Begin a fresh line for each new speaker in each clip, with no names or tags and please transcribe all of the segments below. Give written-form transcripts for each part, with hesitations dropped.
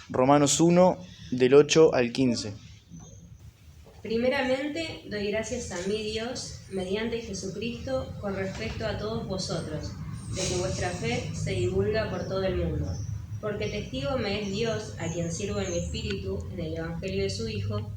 Romanos 1, del 8 al 15.
Primeramente, doy gracias a mi Dios, mediante Jesucristo, con respecto a todos vosotros, de que vuestra fe se divulga por todo el mundo. Porque testigo me es Dios, a quien sirvo en mi espíritu, en el Evangelio de su Hijo,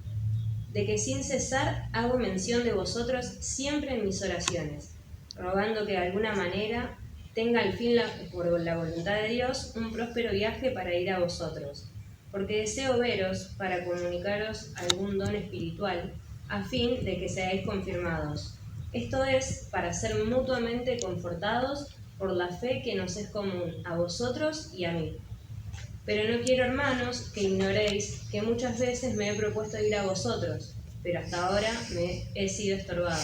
de que sin cesar hago mención de vosotros siempre en mis oraciones, rogando que de alguna manera tenga al fin, por la voluntad de Dios, un próspero viaje para ir a vosotros, porque deseo veros para comunicaros algún don espiritual, a fin de que seáis confirmados. Esto es, para ser mutuamente confortados por la fe que nos es común a vosotros y a mí. Pero no quiero, hermanos, que ignoréis que muchas veces me he propuesto ir a vosotros, pero hasta ahora me he sido estorbado,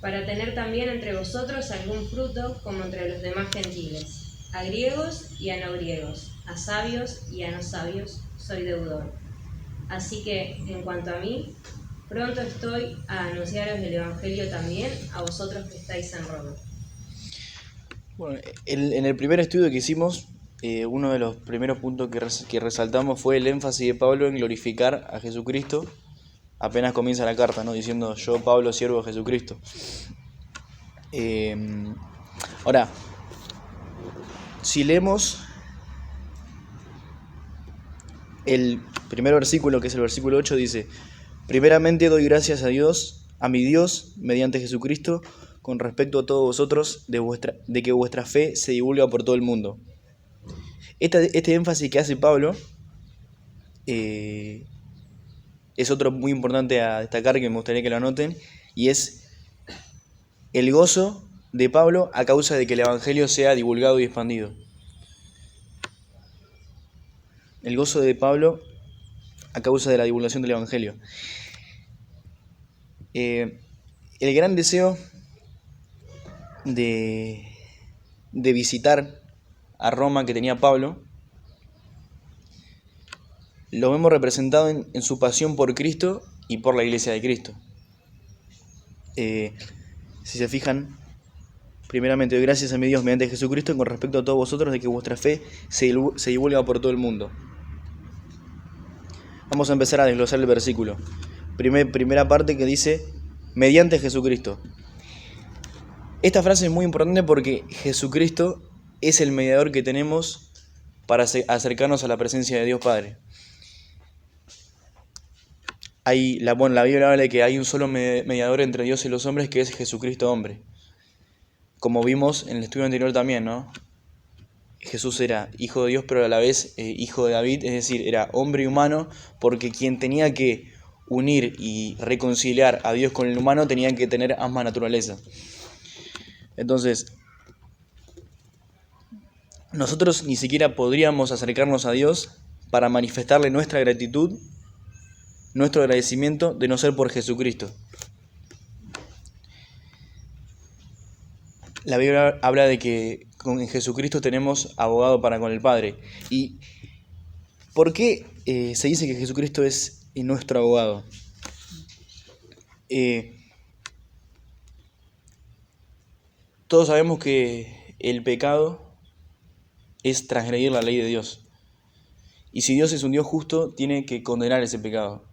para tener también entre vosotros algún fruto como entre los demás gentiles, a griegos y a no griegos, a sabios y a no sabios, soy deudor. Así que, en cuanto a mí, pronto estoy a anunciaros el Evangelio también a vosotros que estáis en Roma.
Bueno, en el primer estudio que hicimos, uno de los primeros puntos que resaltamos fue el énfasis de Pablo en glorificar a Jesucristo. Apenas comienza la carta, ¿no? Diciendo: yo, Pablo, siervo de Jesucristo. Ahora, si leemos el primer versículo, que es el versículo 8, dice: primeramente doy gracias a Dios, a mi Dios, mediante Jesucristo, con respecto a todos vosotros, de que vuestra fe se divulga por todo el mundo. Este énfasis que hace Pablo es otro muy importante a destacar, que me gustaría que lo anoten, y es el gozo de Pablo a causa de que el Evangelio sea divulgado y expandido. El gozo de Pablo a causa de la divulgación del Evangelio. El gran deseo de visitar a Roma que tenía Pablo lo vemos representado en su pasión por Cristo y por la iglesia de Cristo. Si se fijan, primeramente doy gracias a mi Dios mediante Jesucristo con respecto a todos vosotros, de que vuestra fe se divulga por todo el mundo. Vamos a empezar a desglosar el versículo. Primera parte que dice: mediante Jesucristo. Esta frase es muy importante porque Jesucristo es el mediador que tenemos para acercarnos a la presencia de Dios Padre. La Biblia habla de que hay un solo mediador entre Dios y los hombres, que es Jesucristo hombre. Como vimos en el estudio anterior también, ¿no? Jesús era hijo de Dios, pero a la vez hijo de David, es decir, era hombre y humano, porque quien tenía que unir y reconciliar a Dios con el humano tenía que tener ambas naturalezas. Entonces, nosotros ni siquiera podríamos acercarnos a Dios para manifestarle nuestra gratitud, nuestro agradecimiento, de no ser por Jesucristo. La Biblia habla de que en Jesucristo tenemos abogado para con el Padre. ¿Y por qué se dice que Jesucristo es nuestro abogado? Todos sabemos que el pecado es transgredir la ley de Dios. Y si Dios es un Dios justo, tiene que condenar ese pecado.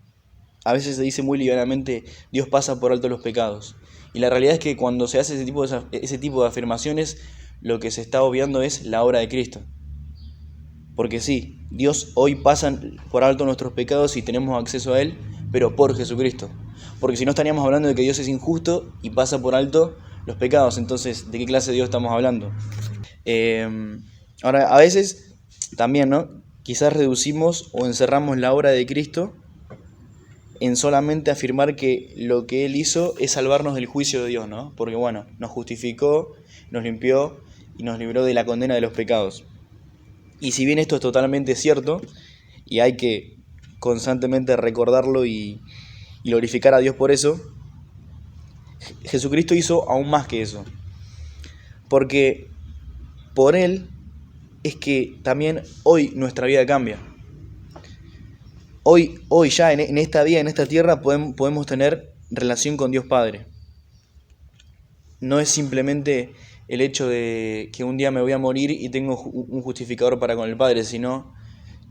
A veces se dice muy livianamente: Dios pasa por alto los pecados. Y la realidad es que cuando se hace ese tipo de afirmaciones, lo que se está obviando es la obra de Cristo. Porque sí, Dios hoy pasa por alto nuestros pecados y tenemos acceso a Él, pero por Jesucristo. Porque si no, estaríamos hablando de que Dios es injusto y pasa por alto los pecados. Entonces, ¿de qué clase de Dios estamos hablando? Ahora, a veces también, ¿no? Quizás reducimos o encerramos la obra de Cristo en solamente afirmar que lo que Él hizo es salvarnos del juicio de Dios, ¿no? Porque bueno, nos justificó, nos limpió y nos libró de la condena de los pecados. Y si bien esto es totalmente cierto, y hay que constantemente recordarlo y glorificar a Dios por eso, Jesucristo hizo aún más que eso. Porque por Él es que también hoy nuestra vida cambia. Hoy ya en esta vida, en esta tierra, podemos tener relación con Dios Padre. No es simplemente el hecho de que un día me voy a morir y tengo un justificador para con el Padre, sino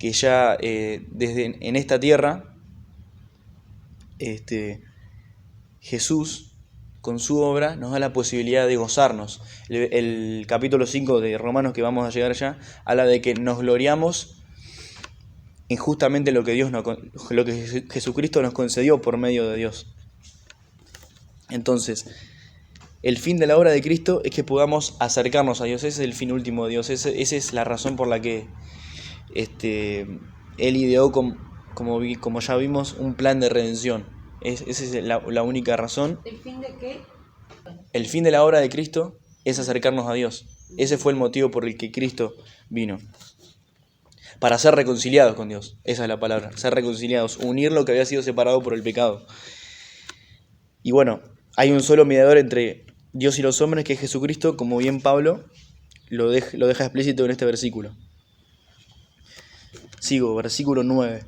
que ya en esta tierra, Jesús, con su obra, nos da la posibilidad de gozarnos. El capítulo 5 de Romanos, que vamos a llegar ya, habla de que nos gloriamos en justamente lo que Jesucristo nos concedió por medio de Dios. Entonces, el fin de la obra de Cristo es que podamos acercarnos a Dios. Ese es el fin último de Dios. Esa es la razón por la que Él ideó, como ya vimos, un plan de redención. Esa es la única razón.
¿El fin de qué?
El fin de la obra de Cristo es acercarnos a Dios. Ese fue el motivo por el que Cristo vino. Para ser reconciliados con Dios. Esa es la palabra. Ser reconciliados. Unir lo que había sido separado por el pecado. Y bueno, hay un solo mediador entre Dios y los hombres, que es Jesucristo, como bien Pablo lo deja explícito en este versículo. Sigo, versículo 9.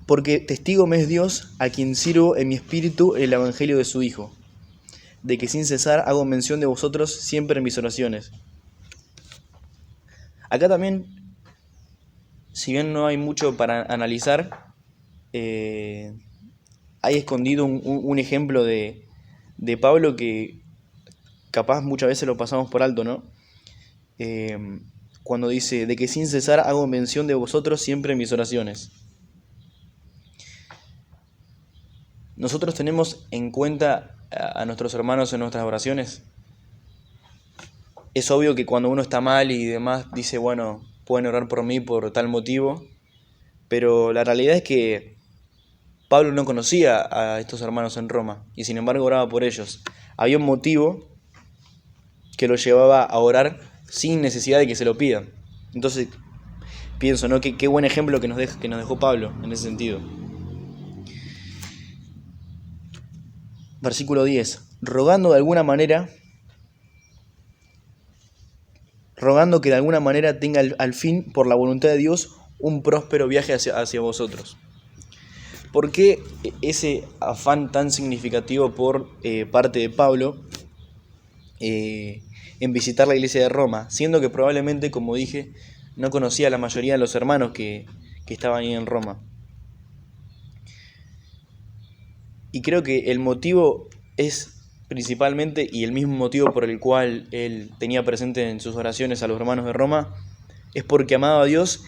Porque testigo me es Dios, a quien sirvo en mi espíritu el evangelio de su Hijo, de que sin cesar hago mención de vosotros siempre en mis oraciones. Acá también, si bien no hay mucho para analizar, hay escondido un ejemplo de Pablo que capaz muchas veces lo pasamos por alto, ¿no? Cuando dice, de que sin cesar hago mención de vosotros siempre en mis oraciones. ¿Nosotros tenemos en cuenta a nuestros hermanos en nuestras oraciones? Es obvio que cuando uno está mal y demás dice, bueno, pueden orar por mí por tal motivo, pero la realidad es que Pablo no conocía a estos hermanos en Roma y sin embargo oraba por ellos. Había un motivo que lo llevaba a orar sin necesidad de que se lo pidan. Entonces pienso, ¿no? Qué buen ejemplo que nos dejó Pablo en ese sentido. Versículo 10. Rogando que de alguna manera tenga al fin, por la voluntad de Dios, un próspero viaje hacia vosotros. ¿Por qué ese afán tan significativo por parte de Pablo en visitar la iglesia de Roma? Siendo que probablemente, como dije, no conocía a la mayoría de los hermanos que estaban ahí en Roma. Y creo que el motivo es principalmente, y el mismo motivo por el cual él tenía presente en sus oraciones a los hermanos de Roma, es porque amaba a Dios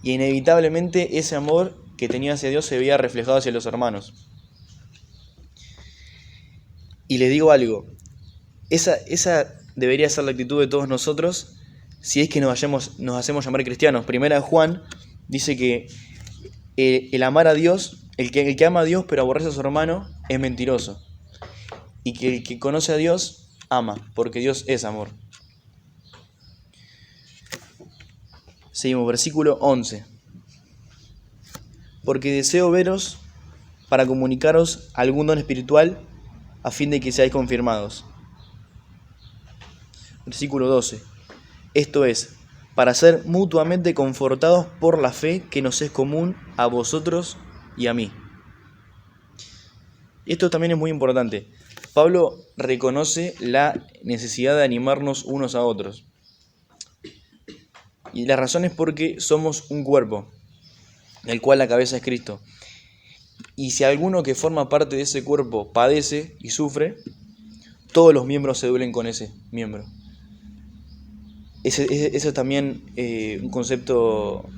y inevitablemente ese amor que tenía hacia Dios se veía reflejado hacia los hermanos. Y les digo algo, esa debería ser la actitud de todos nosotros si es que nos hacemos llamar cristianos. Primera de Juan dice que el amar a Dios, el que ama a Dios pero aborrece a su hermano, es mentiroso. Y que el que conoce a Dios, ama, porque Dios es amor. Seguimos, versículo 11. Porque deseo veros para comunicaros algún don espiritual a fin de que seáis confirmados. Versículo 12. Esto es, para ser mutuamente confortados por la fe que nos es común a vosotros y a mí. Esto también es muy importante. Pablo reconoce la necesidad de animarnos unos a otros. Y la razón es porque somos un cuerpo, del cual la cabeza es Cristo. Y si alguno que forma parte de ese cuerpo padece y sufre, todos los miembros se duelen con ese miembro. Ese es también un concepto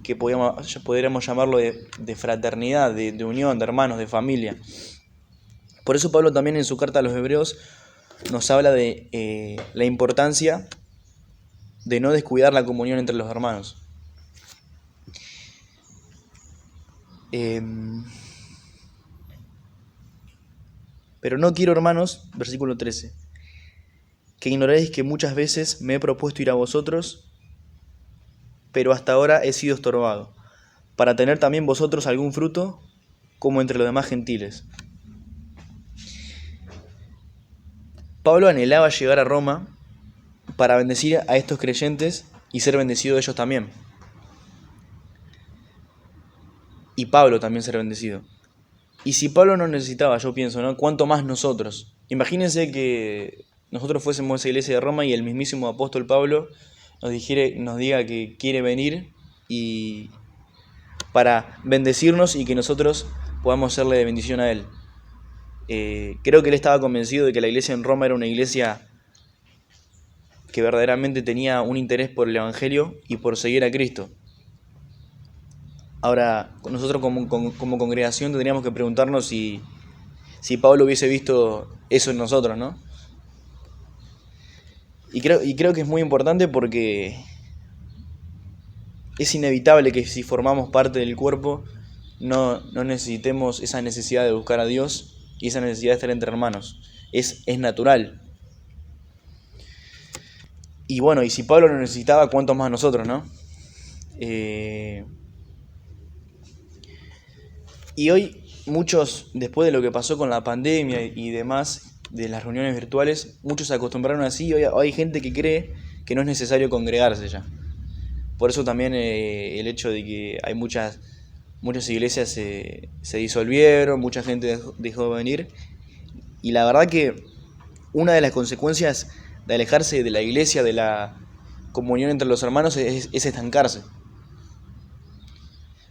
que podríamos llamarlo de fraternidad, de unión, de hermanos, de familia. Por eso Pablo también en su carta a los Hebreos nos habla de la importancia de no descuidar la comunión entre los hermanos. Pero no quiero, hermanos, versículo 13, que ignoréis que muchas veces me he propuesto ir a vosotros, pero hasta ahora he sido estorbado, para tener también vosotros algún fruto, como entre los demás gentiles. Pablo anhelaba llegar a Roma para bendecir a estos creyentes y ser bendecido ellos también. Y Pablo también ser bendecido. Y si Pablo no necesitaba, yo pienso, ¿no? ¿Cuánto más nosotros? Imagínense que nosotros fuésemos esa iglesia de Roma y el mismísimo apóstol Pablo nos diga que quiere venir y para bendecirnos y que nosotros podamos serle de bendición a Él. Creo que Él estaba convencido de que la iglesia en Roma era una iglesia que verdaderamente tenía un interés por el Evangelio y por seguir a Cristo. Ahora, nosotros como congregación tendríamos que preguntarnos si Pablo hubiese visto eso en nosotros, ¿no? Y creo que es muy importante porque es inevitable que si formamos parte del cuerpo no necesitemos esa necesidad de buscar a Dios y esa necesidad de estar entre hermanos. Es natural. Y bueno, y si Pablo lo necesitaba, ¿cuánto más nosotros, no? Y hoy muchos, después de lo que pasó con la pandemia y demás, de las reuniones virtuales, muchos se acostumbraron así. Hoy hay gente que cree que no es necesario congregarse ya. Por eso también el hecho de que hay muchas iglesias se disolvieron, mucha gente dejó de venir. Y la verdad que una de las consecuencias de alejarse de la iglesia, de la comunión entre los hermanos, es estancarse.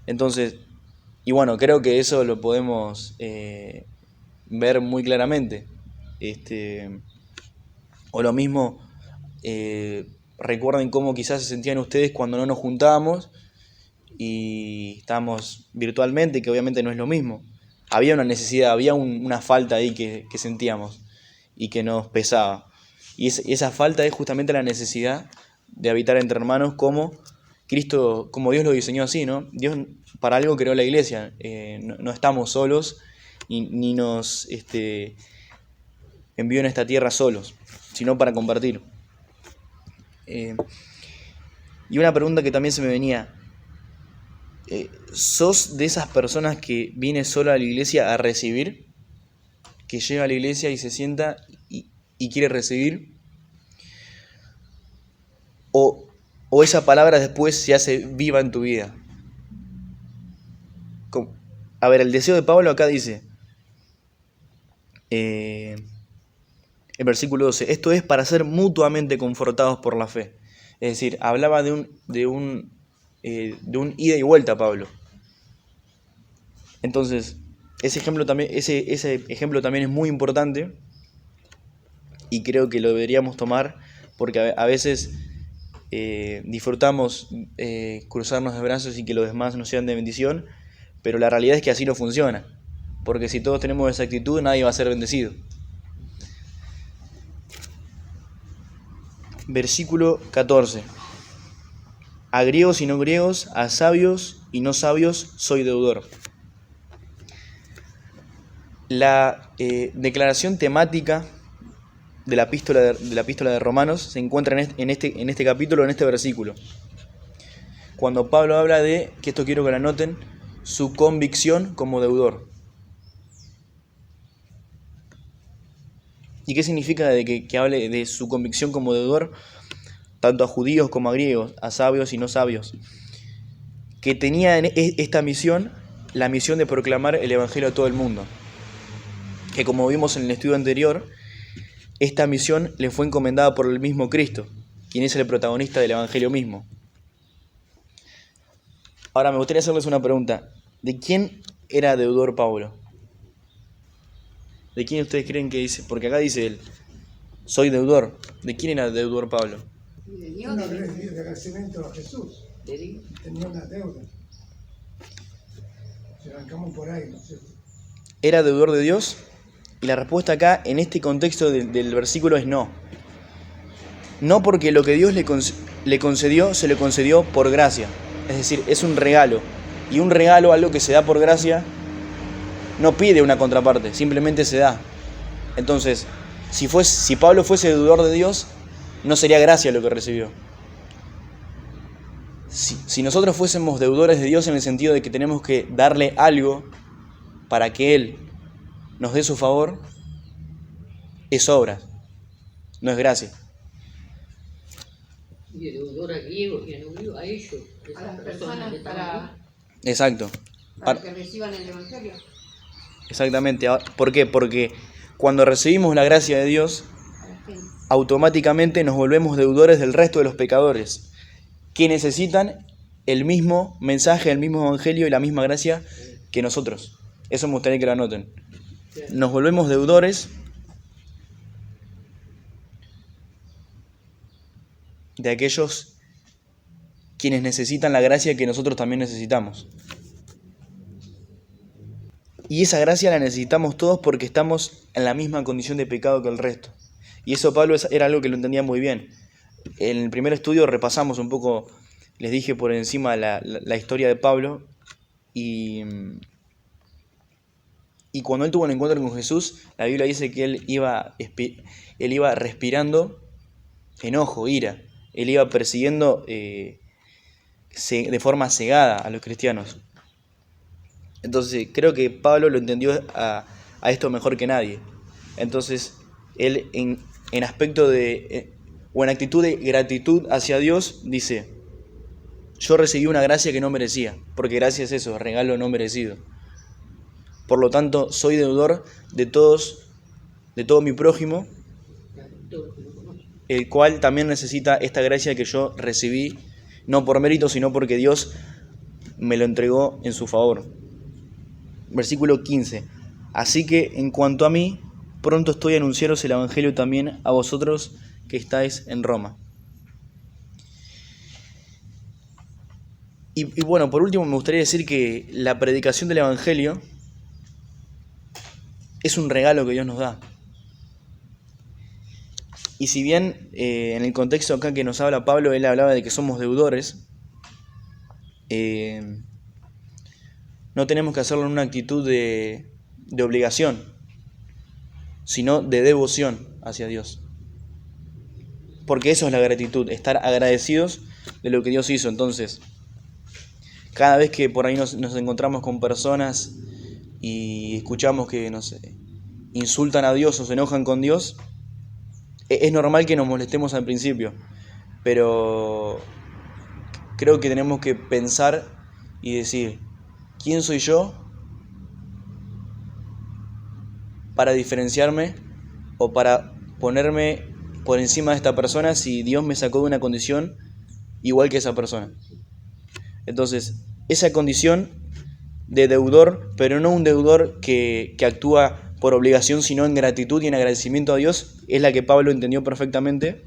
Entonces, y bueno, creo que eso lo podemos ver muy claramente. O lo mismo, recuerden cómo quizás se sentían ustedes cuando no nos juntábamos y estábamos virtualmente, que obviamente no es lo mismo. Había una necesidad, había una falta ahí que sentíamos y que nos pesaba. Y esa falta es justamente la necesidad de habitar entre hermanos como Cristo, como Dios lo diseñó así, ¿no? Dios para algo creó la iglesia. No estamos solos ni nos envió en esta tierra solos, sino para compartir. Y una pregunta que también se me venía. ¿Sos de esas personas que viene sola a la iglesia a recibir? Que llega a la iglesia y se sienta y quiere recibir. O esa palabra después se hace viva en tu vida. A ver, el deseo de Pablo acá dice, el versículo 12, esto es para ser mutuamente confortados por la fe. Es decir, hablaba de un ida y vuelta, Pablo. Entonces, ese ejemplo también es muy importante y creo que lo deberíamos tomar porque a veces disfrutamos cruzarnos de brazos y que los demás nos sean de bendición, pero la realidad es que así no funciona, porque si todos tenemos esa actitud, nadie va a ser bendecido. Versículo 14. A griegos y no griegos, a sabios y no sabios, soy deudor. La declaración temática de la epístola de Romanos se encuentra en este capítulo, en este versículo. Cuando Pablo habla de, que esto quiero que lo anoten, su convicción como deudor. ¿Y qué significa de que hable de su convicción como deudor? Tanto a judíos como a griegos, a sabios y no sabios. Que tenía en esta misión, la misión de proclamar el Evangelio a todo el mundo. Que como vimos en el estudio anterior, esta misión le fue encomendada por el mismo Cristo, quien es el protagonista del Evangelio mismo. Ahora me gustaría hacerles una pregunta. ¿De quién era deudor Pablo? ¿De quién ustedes creen que dice? Porque acá dice él, soy deudor. ¿De quién era deudor Pablo?
De Dios, de agradecimiento a Jesús. Tenía una deuda. Se arrancamos por ahí, ¿no es cierto?
¿Era deudor de Dios? Y la respuesta acá, en este contexto del versículo, es no. No, porque lo que Dios le concedió, se le concedió por gracia. Es decir, es un regalo. Y un regalo, algo que se da por gracia, no pide una contraparte, simplemente se da. Entonces, si Pablo fuese deudor de Dios, no sería gracia lo que recibió. Si nosotros fuésemos deudores de Dios en el sentido de que tenemos que darle algo para que Él nos dé su favor, es obra, no es gracia.
Y el deudor a griegos y a no griegos, a ellos,
a las personas
Exacto.
para que reciban el Evangelio.
Exactamente. ¿Por qué? Porque cuando recibimos la gracia de Dios,
A la gente.
automáticamente nos volvemos deudores del resto de los pecadores, que necesitan el mismo mensaje, el mismo evangelio y la misma gracia que nosotros. Eso me gustaría que lo anoten. Nos volvemos deudores de aquellos quienes necesitan la gracia que nosotros también necesitamos. Y esa gracia la necesitamos todos porque estamos en la misma condición de pecado que el resto. Y eso Pablo era algo que lo entendía muy bien. En el primer estudio repasamos un poco, les dije por encima la historia de Pablo, y cuando él tuvo un encuentro con Jesús, la Biblia dice que él iba respirando enojo, ira. Él iba persiguiendo de forma cegada a los cristianos. Entonces creo que Pablo lo entendió a esto mejor que nadie. Entonces él en aspecto o en actitud de gratitud hacia Dios dice: yo recibí una gracia que no merecía, porque gracia es eso, regalo no merecido. Por lo tanto, soy deudor de todo mi prójimo, el cual también necesita esta gracia que yo recibí, no por mérito, sino porque Dios me lo entregó en su favor. Versículo 15. Así que en cuanto a mí, pronto estoy a anunciaros el evangelio también a vosotros que estáis en Roma. Y bueno, por último me gustaría decir que la predicación del evangelio es un regalo que Dios nos da. Y si bien en el contexto acá que nos habla Pablo, él hablaba de que somos deudores, no tenemos que hacerlo en una actitud de obligación, sino de devoción hacia Dios. Porque eso es la gratitud, estar agradecidos de lo que Dios hizo. Entonces, cada vez que por ahí nos encontramos con personas y escuchamos que nos insultan a Dios o se enojan con Dios, es normal que nos molestemos al principio, pero creo que tenemos que pensar y decir: ¿quién soy yo para diferenciarme o para ponerme por encima de esta persona si Dios me sacó de una condición igual que esa persona? Entonces, esa condición de deudor, pero no un deudor que actúa por obligación, sino en gratitud y en agradecimiento a Dios, es la que Pablo entendió perfectamente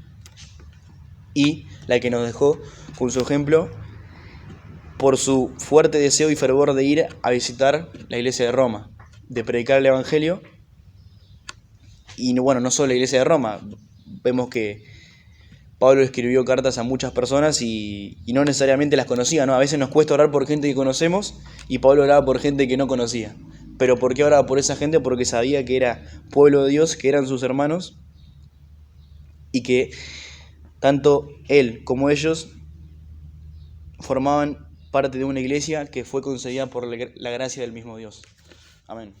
y la que nos dejó con su ejemplo por su fuerte deseo y fervor de ir a visitar la iglesia de Roma, de predicar el evangelio. Y bueno, no solo la iglesia de Roma, vemos que Pablo escribió cartas a muchas personas y no necesariamente las conocía, ¿no? A veces nos cuesta orar por gente que conocemos y Pablo oraba por gente que no conocía. ¿Pero por qué oraba por esa gente? Porque sabía que era pueblo de Dios, que eran sus hermanos y que tanto él como ellos formaban parte de una iglesia que fue concedida por la gracia del mismo Dios. Amén.